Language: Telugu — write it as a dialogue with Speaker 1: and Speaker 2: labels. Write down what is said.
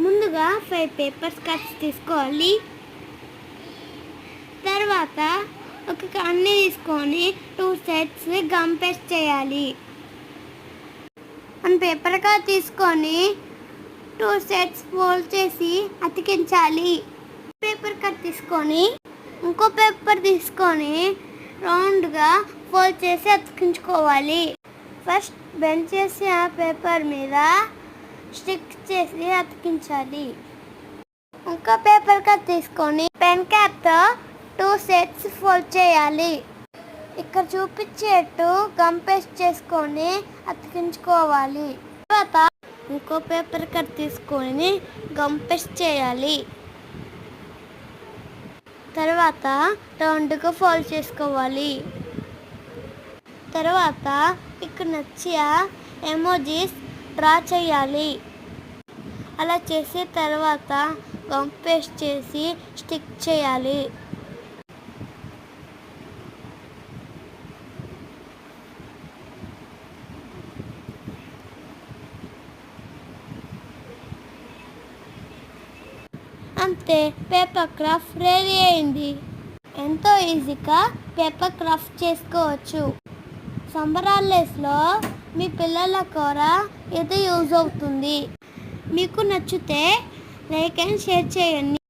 Speaker 1: ముందుగా 5 పేపర్స్ కట్స్ తీసుకోవాలి. తర్వాత అన్నీ తీసుకొని 2 సెట్స్ గమ్ పేస్ట్ చేయాలి. 1 పేపర్ కట్ తీసుకొని 2 సెట్స్ ఫోల్డ్ చేసి అతికించాలి. పేపర్ కట్ తీసుకొని ఇంకో పేపర్ తీసుకొని రౌండ్గా ఫోల్డ్ చేసి అతికించుకోవాలి. ఫస్ట్ బెండ్ చేసి ఆ పేపర్ మీద స్టిక్ చేసి అతికించాలి. ఇంకో పేపర్ కట్ తీసుకొని పెన్ క్యాప్తో 2 సెట్స్ ఫోల్డ్ చేయాలి. ఇక్కడ చూపించేట్టు గమ్ పేస్ట్ చేసుకొని అతికించుకోవాలి. తర్వాత ఇంకో పేపర్ కట్ తీసుకొని గమ్ పేస్ట్ చేయాలి. తర్వాత రౌండ్గా ఫోల్డ్ చేసుకోవాలి. తర్వాత ఇక్కడ నచ్చిన ఎమోజీస్ డ్రా చేయాలి. అలా చేసిన తర్వాత గమ్ పేస్ట్ చేసి స్టిక్ చేయాలి. అంతే, పేపర్ క్రాఫ్ట్ రెడీ అయింది. ఎంతో ఈజీగా పేపర్ క్రాఫ్ట్ చేసుకోవచ్చు. సమ్మర్ హాలిడేస్లో మీ పిల్లల కూడా ఇది యూజ్ అవుతుంది. మీకు నచ్చితే లైక్ అండ్ షేర్ చేయండి.